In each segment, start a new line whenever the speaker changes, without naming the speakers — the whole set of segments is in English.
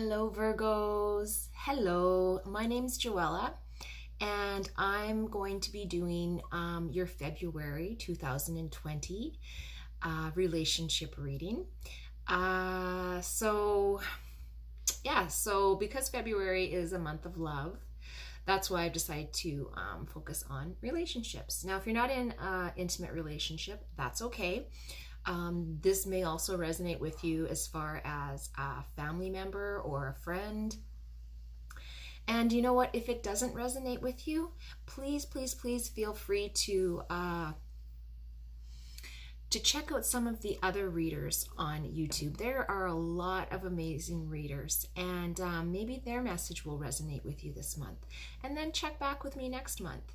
Hello, Virgos. Hello, my name's Joella, and I'm going to be doing your February 2020 relationship reading. So because February is a month of love, that's why I've decided to focus on relationships. Now, if you're not in an intimate relationship, that's okay. This may also resonate with you as far as a family member or a friend. And you know what? If it doesn't resonate with you, please, please, please feel free to check out some of the other readers on YouTube. There are a lot of amazing readers, and maybe their message will resonate with you this month. And then check back with me next month.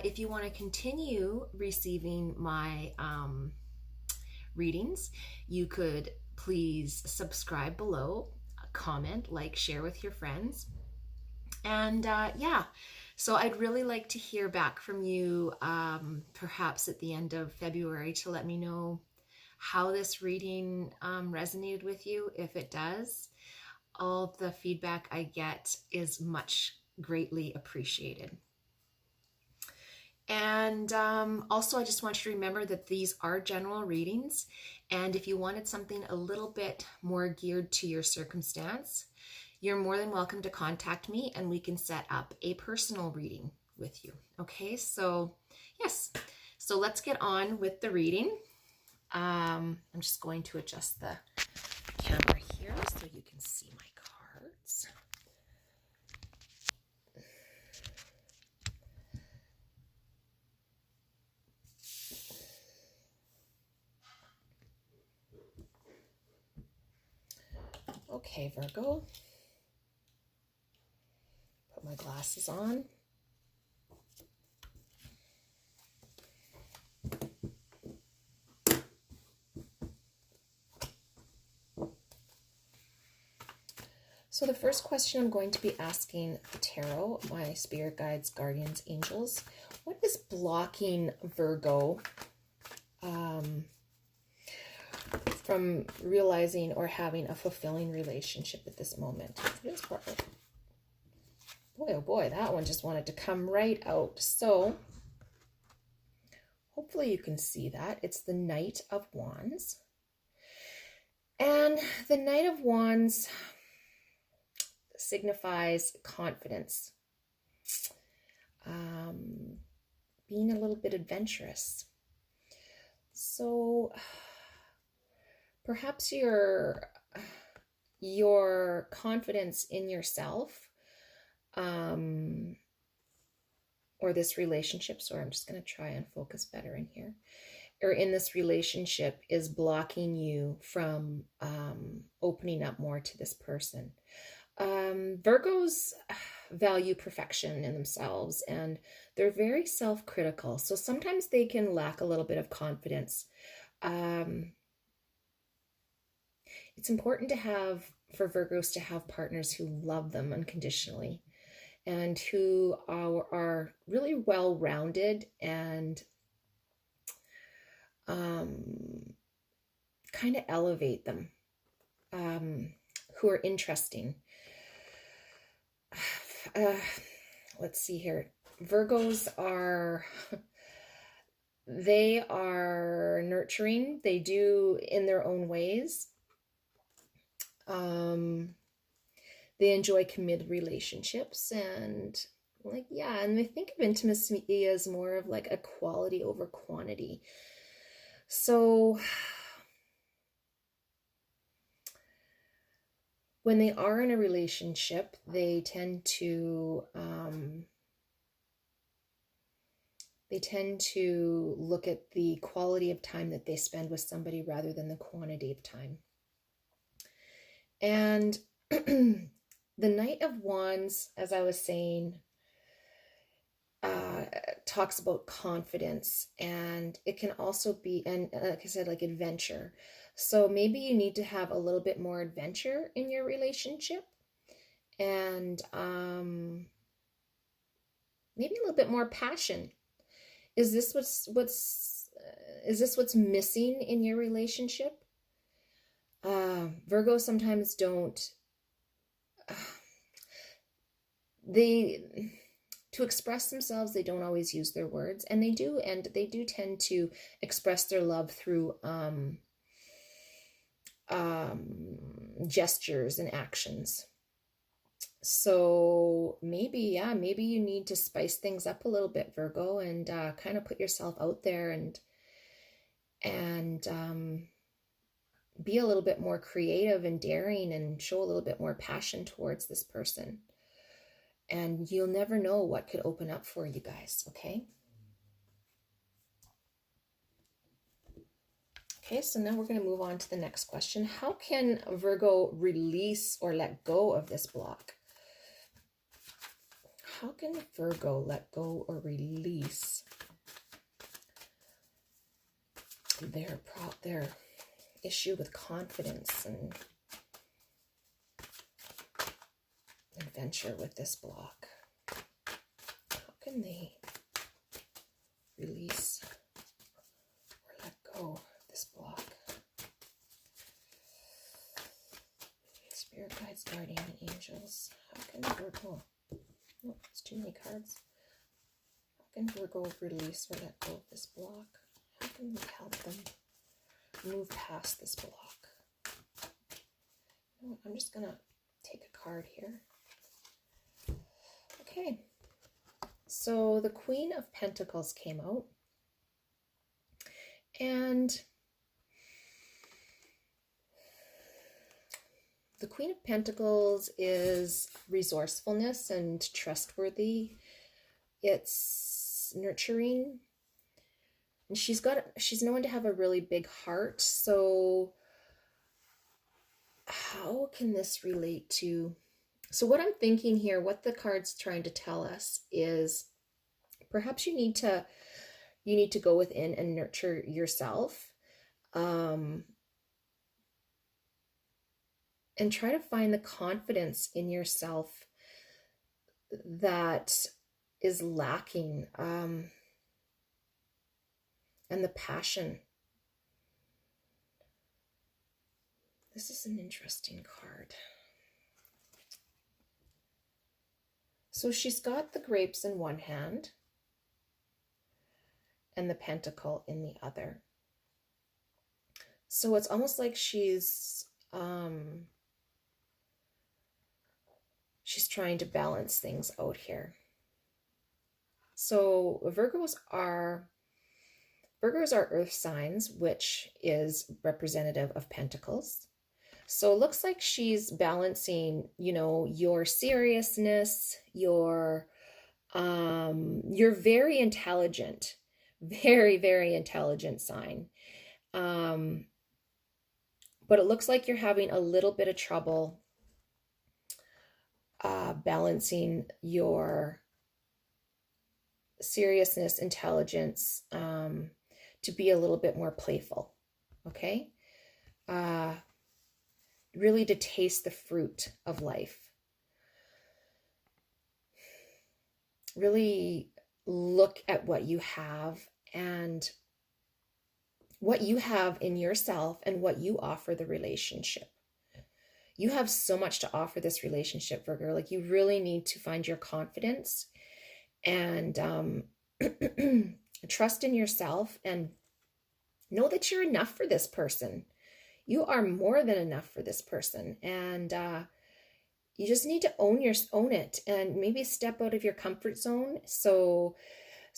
If you want to continue receiving my readings, you could please subscribe below, comment, like, share with your friends. And so I'd really like to hear back from you, perhaps at the end of February, to let me know how this reading resonated with you. If it does, all the feedback I get is much greatly appreciated. And also, I just want you to remember that these are general readings. And if you wanted something a little bit more geared to your circumstance, you're more than welcome to contact me and we can set up a personal reading with you. Okay, so yes. So let's get on with the reading. I'm just going to adjust the camera here so you can see my cards. Okay, Virgo. Put my glasses on. So the first question I'm going to be asking the tarot, my spirit guides, guardians, angels, what is blocking Virgo from realizing or having a fulfilling relationship at this moment? Boy, oh boy, that one just wanted to come right out. So hopefully you can see that. It's the Knight of Wands. And the Knight of Wands signifies confidence, being a little bit adventurous. So perhaps your confidence in yourself, or this relationship, sorry, I'm just going to try and focus better in here, or in this relationship is blocking you from opening up more to this person. Virgos value perfection in themselves and they're very self-critical. So sometimes they can lack a little bit of confidence. It's important for Virgos to have partners who love them unconditionally and who are really well-rounded and kind of elevate them, who are interesting. Let's see here. Virgos they are nurturing. They do in their own ways. They enjoy committed relationships and and they think of intimacy as more of like a quality over quantity. So when they are in a relationship, they tend to look at the quality of time that they spend with somebody rather than the quantity of time. And the Knight of Wands, as I was saying, talks about confidence, and it can also be, and like I said, like adventure. So maybe you need to have a little bit more adventure in your relationship, and maybe a little bit more passion. Is this what's missing in your relationship? Virgos sometimes don't to express themselves, they don't always use their words, and they do tend to express their love through gestures and actions. So maybe you need to spice things up a little bit, Virgo, and kind of put yourself out there and be a little bit more creative and daring and show a little bit more passion towards this person. And you'll never know what could open up for you guys, okay? Okay, so now we're going to move on to the next question. How can Virgo release or let go of this block? How can Virgo let go or release their issue with confidence and adventure with this block? How can they release or let go of this block? Spirit guides, guardian angels. How can Virgo... Oh, it's too many cards. How can Virgo release or let go of this block? How can we help them move past this block? You know what, I'm just going to take a card here. Okay, so the Queen of Pentacles came out, and the Queen of Pentacles is resourcefulness and trustworthy. It's nurturing, and she's known to have a really big heart. So how can this relate to... So what I'm thinking here, what the card's trying to tell us is perhaps you need to go within and nurture yourself, and try to find the confidence in yourself that is lacking, and the passion. This is an interesting card. So she's got the grapes in one hand and the pentacle in the other. So it's almost like she's trying to balance things out here. So Virgos are earth signs, which is representative of pentacles. So it looks like she's balancing, your seriousness, you're very intelligent, very, very intelligent sign. But it looks like you're having a little bit of trouble balancing your seriousness, intelligence, to be a little bit more playful, okay? Really to taste the fruit of life. Really look at what you have and what you have in yourself and what you offer the relationship. You have so much to offer this relationship, Virgo. Like, you really need to find your confidence and trust in yourself and know that you're enough for this person. You are more than enough for this person. And you just need to own it and maybe step out of your comfort zone. So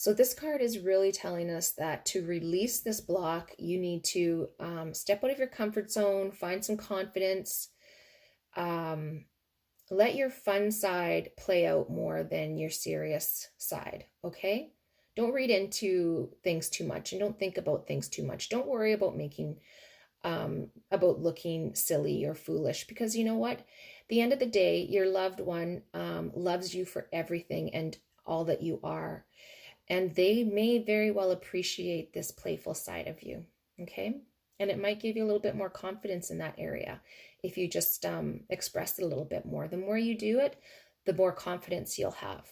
this card is really telling us that to release this block, you need to step out of your comfort zone, find some confidence, let your fun side play out more than your serious side, okay? Don't read into things too much and don't think about things too much. Don't worry about about looking silly or foolish, because you know what? At the end of the day, your loved one loves you for everything and all that you are. And they may very well appreciate this playful side of you, okay? And it might give you a little bit more confidence in that area if you just express it a little bit more. The more you do it, the more confidence you'll have.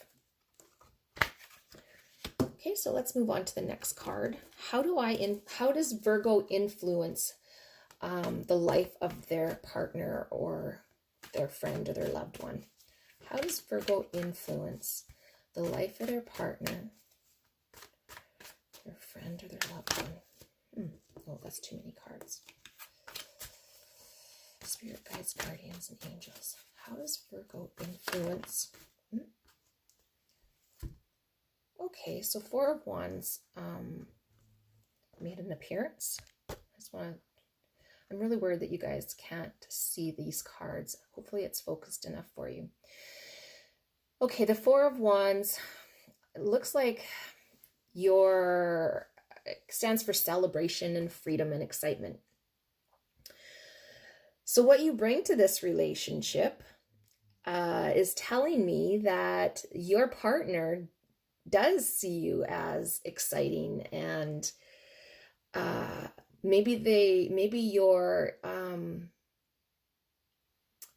Okay, so let's move on to the next card. How does Virgo influence the life of their partner or their friend or their loved one? How does Virgo influence the life of their partner, their friend, or their loved one? Oh, that's too many cards. Spirit guides, guardians, and angels. How does Virgo influence? Okay, so Four of Wands made an appearance. I'm really worried that you guys can't see these cards. Hopefully it's focused enough for you. Okay, the Four of Wands, it looks like stands for celebration and freedom and excitement. So what you bring to this relationship is telling me that your partner does see you as exciting, and maybe your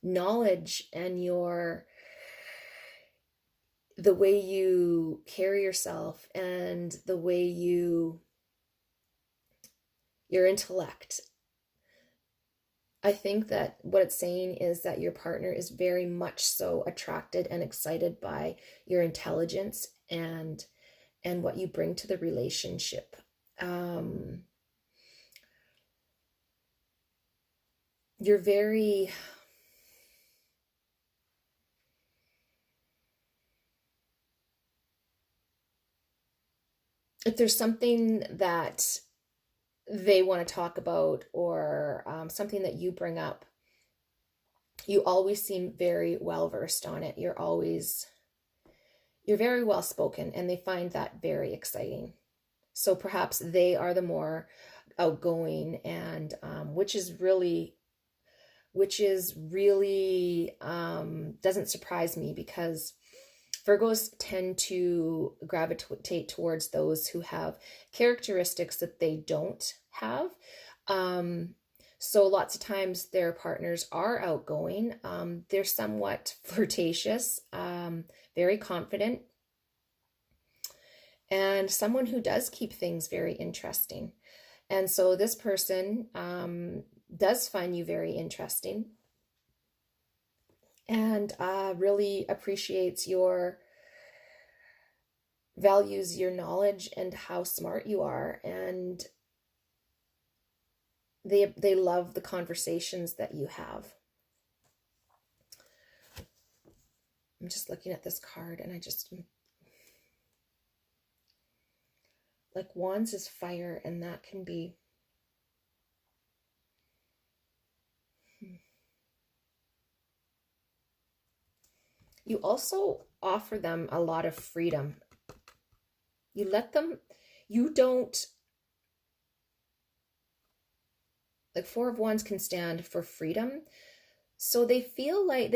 knowledge and the way you carry yourself and the way your intellect. I think that what it's saying is that your partner is very much so attracted and excited by your intelligence and what you bring to the relationship. You're very if there's something that they want to talk about, or something that you bring up, you always seem very well versed on it. You're very well spoken, and they find that very exciting. So perhaps they are the more outgoing, and which is really doesn't surprise me, because Virgos tend to gravitate towards those who have characteristics that they don't have. So lots of times their partners are outgoing. They're somewhat flirtatious, very confident, and someone who does keep things very interesting. And so this person does find you very interesting, and really appreciates values your knowledge and how smart you are, and they love the conversations that you have. I'm just looking at this card, and like Wands is fire, and that can be you also offer them a lot of freedom. You don't, like Four of Wands can stand for freedom. So they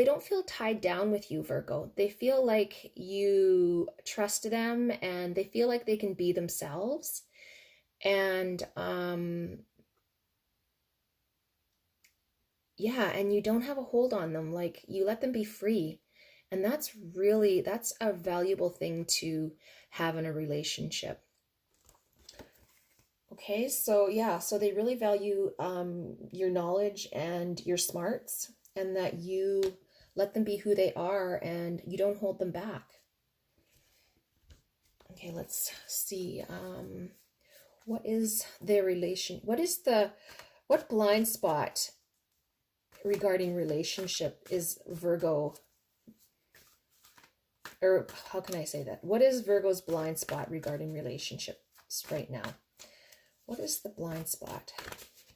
don't feel tied down with you, Virgo. They feel like you trust them, and they feel like they can be themselves. And yeah, and you don't have a hold on them. Like, you let them be free. And that's a valuable thing to have in a relationship. Okay, so yeah, so they really value your knowledge and your smarts, and that you let them be who they are, and you don't hold them back. Okay, let's see. What is their relation? What blind spot regarding relationship is Virgo? Or how can I say that? What is Virgo's blind spot regarding relationships right now? What is the blind spot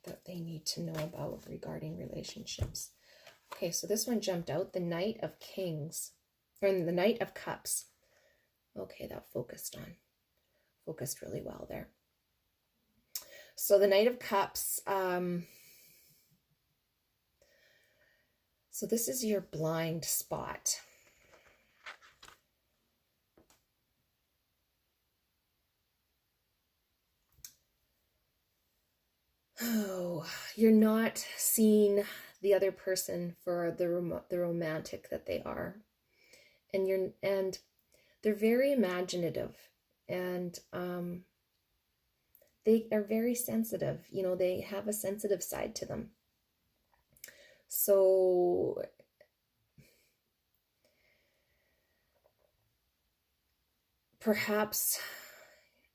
that they need to know about regarding relationships? Okay, so this one jumped out, the Knight of Kings, or the Knight of Cups. Okay, that focused really well there. So the Knight of Cups, so this is your blind spot. Oh, you're not seeing the other person for the romantic that they are, and they're very imaginative, and they are very sensitive. You know, they have a sensitive side to them. So perhaps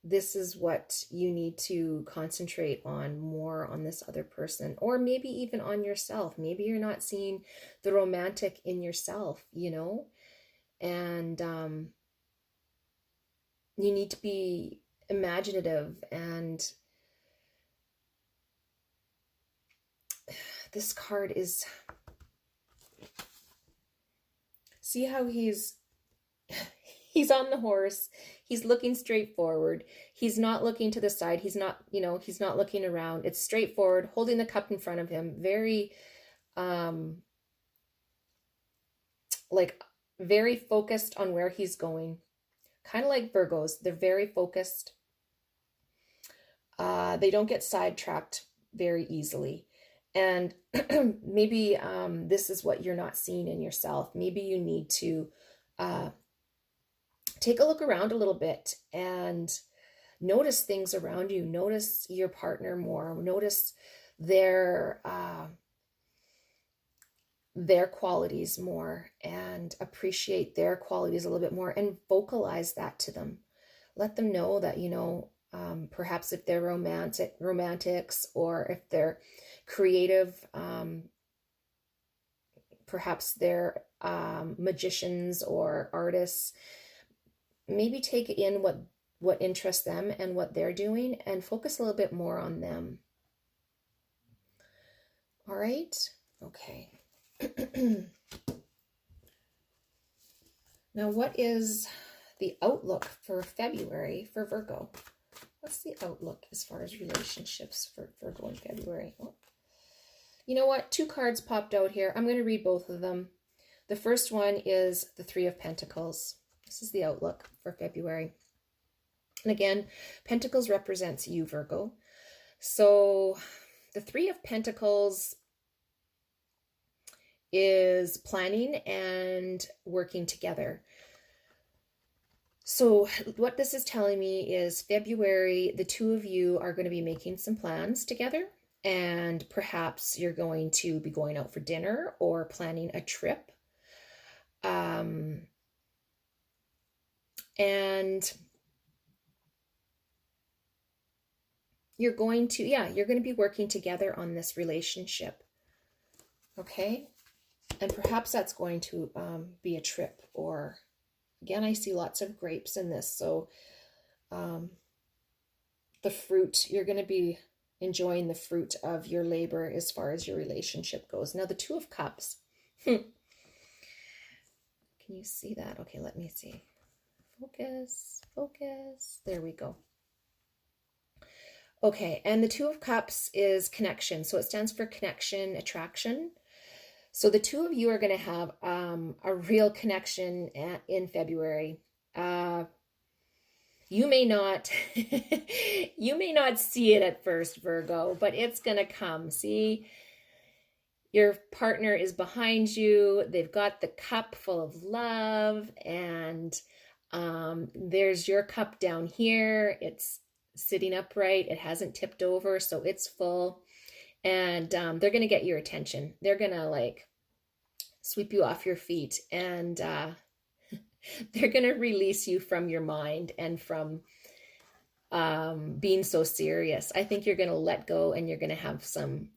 this is what you need to concentrate on more on this other person, or maybe even on yourself. Maybe you're not seeing the romantic in yourself, you know, and you need to be imaginative. And this card is, see how he's on the horse. He's looking straight forward. He's not looking to the side. He's not, you know, he's not looking around. It's straightforward, holding the cup in front of him. Very, like very focused on where he's going. Kind of like Virgos. They're very focused. They don't get sidetracked very easily. And maybe this is what you're not seeing in yourself. Maybe you need to take a look around a little bit and notice things around you. Notice your partner more. Notice their qualities more, and appreciate their qualities a little bit more, and vocalize that to them. Let them know that, you know, perhaps if they're romantics, or if they're creative, perhaps they're magicians or artists. Maybe take in what interests them and what they're doing, and focus a little bit more on them. All right. Okay. Now, what is the outlook for February for Virgo? What's the outlook as far as relationships for Virgo in February? Oh. You know what? 2 cards popped out here. I'm going to read both of them. The first one is the 3 of Pentacles. This is the outlook for February. And again, Pentacles represents you, Virgo. So the 3 of Pentacles is planning and working together. So what this is telling me is February, the 2 of you are going to be making some plans together, and perhaps you're going to be going out for dinner or planning a trip. And you're going to be working together on this relationship. Okay. And perhaps that's going to be a trip, or again, I see lots of grapes in this. So the fruit, you're going to be enjoying the fruit of your labor as far as your relationship goes. Now, the 2 of Cups. Can you see that? Okay, let me see. Focus. There we go. Okay, and the 2 of Cups is connection. So it stands for connection, attraction. So the 2 of you are going to have a real connection in February. You may not see it at first, Virgo, but it's going to come. See, your partner is behind you. They've got the cup full of love, and there's your cup down here. It's sitting upright. It hasn't tipped over, so it's full. And they're going to get your attention. They're going to like sweep you off your feet, and they're going to release you from your mind and from being so serious. I think you're going to let go, and you're going to have some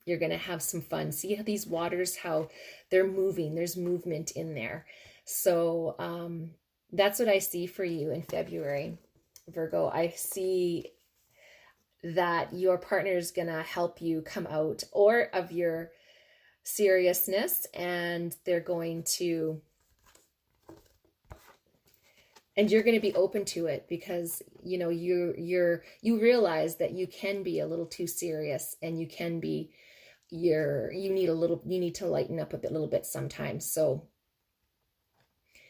fun. See how these waters, how they're moving. There's movement in there. So that's what I see for you in February, Virgo. I see that your partner is going to help you come out of your seriousness, and they're going to, and you're going to be open to it, because you know you realize that you can be a little too serious, and you need to lighten up a little bit sometimes. So,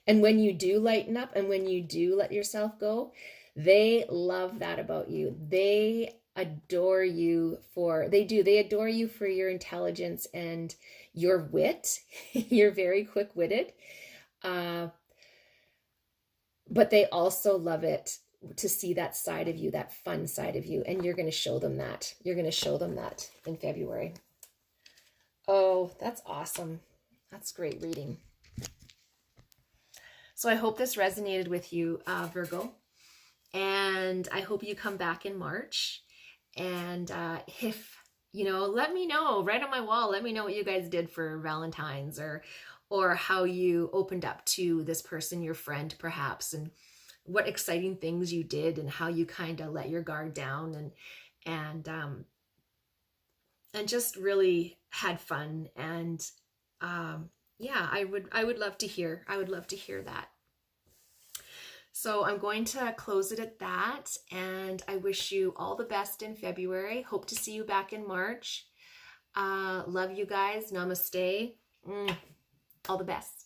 and when you do lighten up, and when you do let yourself go, they love that about you. They adore you for your intelligence and your wit. You're very quick-witted. But they also love it to see that side of you, that fun side of you. And you're going to show them that. You're going to show them that in February. Oh, that's awesome. That's great reading. So I hope this resonated with you, Virgo. And I hope you come back in March. And if, let me know, right on my wall, let me know what you guys did for Valentine's, or how you opened up to this person, your friend perhaps, and what exciting things you did and how you kind of let your guard down and just really had fun. And yeah, I would love to hear. I would love to hear that. So I'm going to close it at that, and I wish you all the best in February. Hope to see you back in March. Love you guys. Namaste. All the best.